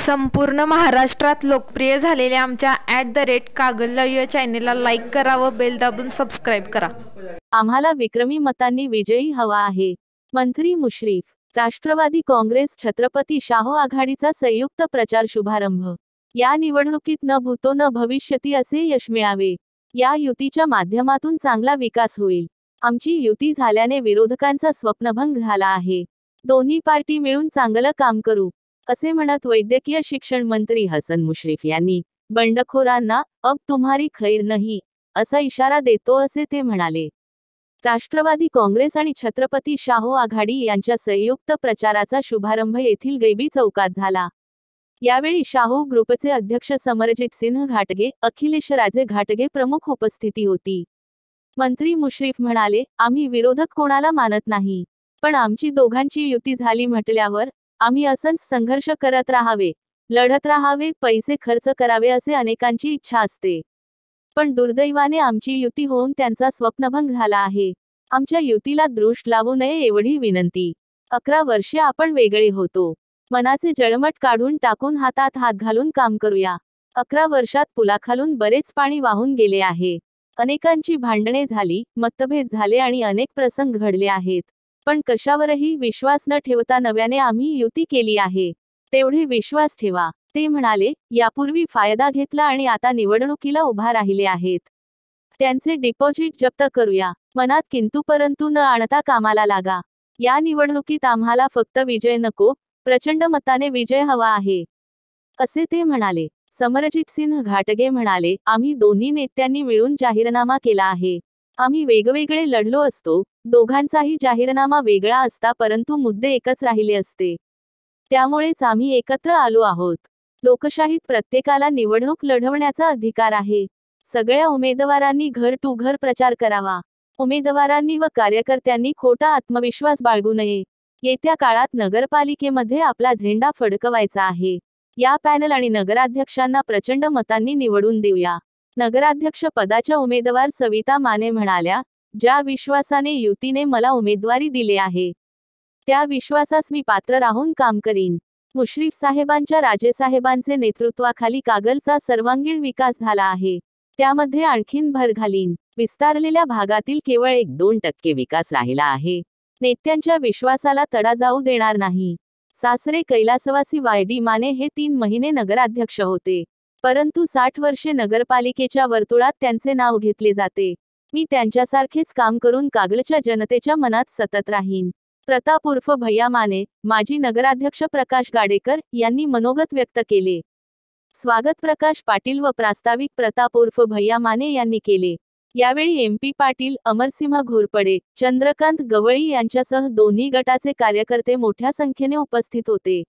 संपूर्ण महाराष्ट्रात लोकप्रिय झालेल्या आमच्या @कागल चॅनेलला लाईक करा व बेल दाबून सबस्क्राईब करा। आम्हाला विक्रमी मतांनी विजयी हवा आहे। मंत्री मुश्रीफ। राष्ट्रवादी काँग्रेस छत्रपती शाहू आघाडीचा संयुक्त प्रचार शुभारंभ। या निवडणुकीत न भूतो न भविष्यती असे यश मिळावे। या युतीच्या माध्यमातून चांगला विकास होईल। आमची युती झाल्याने विरोधकांचा स्वप्नभंग झाला आहे। दोन्ही पार्टी मिळून चांगलं काम करू असे म्हणत वैद्यकीय शिक्षण मंत्री हसन मुश्रीफ यांनी बंडखोरांना अब तुम्हारी खैर नहीं असा इशारा देतो असे ते म्हणाले। राष्ट्रवादी काँग्रेस आणि छत्रपती शाहू आघाडी यांच्या संयुक्त प्रचाराचा शुभारंभ येथील गैबी चौकात झाला। यावेळी शाहू ग्रुपचे अध्यक्ष समरजित सिंह घाटगे, अखिलेश राजे घाटगे प्रमुख उपस्थिती होती। मंत्री मुश्रीफ म्हणाले, आम्ही विरोधक कोणाला मानत नाही, पण आमची दोघांची युती झाली म्हटल्यावर आम्ही असंच संघर्ष करत राहावे, लढत राहावे, पैसे खर्च करावे असे अनेकांची इच्छा असते। पण दुर्दैवाने आमची युती होऊन त्यांचा स्वप्नभंग झाला आहे। आमच्या युतीला दृष्ट लावू नये एवढी विनंती। 11 वर्षे आपण वेगळे होतो। मनाचे जळमट काढून टाकून हातात हात घालून काम करूया। 11 वर्षात पुलाखालून बरेच पाणी वाहून गेले आहे। अनेकांची भांडणे झाली, मतभेद झाले आणि अनेक प्रसंग घडले आहेत। पण कशावरही विश्वास न ठेवता नव्याने आम्ही युती केली आहे। तेवढे विश्वास ठेवा, ते म्हणाले। यापूर्वी फायदा घेतला आणि आता निवडणुकीला उभा राहिले आहेत। त्यांचे डिपॉझिट जप्त करूया। मनात किंतु परंतु न आणता कामाला लागा। या निवडणुकीत आम्हाला फक्त विजय नको, प्रचंड मताने विजय हवा आहे असे ते म्हणाले। समरजित सिंह घाटगे म्हणाले, आम्ही दोन्ही नेत्यांनी मिळून जाहीरनामा केला आहे। आम्ही वेगवेगळे लढलो असतो, दोघांचाही जाहीरनामा वेगळा असता, परंतु मुद्दे एकच राहिले असते। त्यामुळेच आम्ही एकत्र आलो आहोत। लोकशाहीत प्रत्येकाला निवडणूक लढवण्याचा अधिकार आहे। सगळ्या उमेदवारांनी घर टू घर प्रचार करावा। उमेदवारांनी व कार्यकर्त्यांनी खोटा आत्मविश्वास बाळगू नये। येत्या काळात नगरपालिकेमध्ये आपला झेंडा फडकवायचा आहे। या पॅनल आणि नगराध्यक्षांना प्रचंड मतांनी निवडून देऊया। नगराध्यक्ष पदाच्या उमेदवार सविता माने म्हणाल्या, ज्या विश्वासाने युतीने मला उमेदवारी दिले आहे, त्या विश्वासास मी पात्र राहून काम करीन। मुश्रीफ साहेबांच्या राजेसाहेबांचे नेतृत्वाखाली कागलचा सर्वांगीण विकास झाला आहे। त्यामध्ये आणखीन भर घालीन। विस्तारलेल्या भागातील केवळ 1-2% विकास राहिला आहे। नेत्यांच्या विश्वासाला तडा जाऊ देणार नाही। सासरे कैलासवासी YD माने हे 3 महिने नगराध्यक्ष होते, परंतु 60 वर्षे नगरपालिकेच्या वर्तुळात त्यांचे नाव घेतले जाते। मी त्यांच्यासारखेच काम करून कागलच्या जनतेच्या मनात सतत राहीन। प्रताप उर्फ भैया माने, माजी नगराध्यक्ष प्रकाश गाडेकर यांनी मनोगत व्यक्त केले। स्वागत प्रकाश पाटील व प्रास्ताविक प्रताप उर्फ भैया माने यांनी केले। यावेळी MP पाटील, अमरसिंह घोरपडे, चंद्रकांत गवळी यांच्यासह दोन्ही गटाचे कार्यकर्ते मोठ्या संख्येने उपस्थित होते।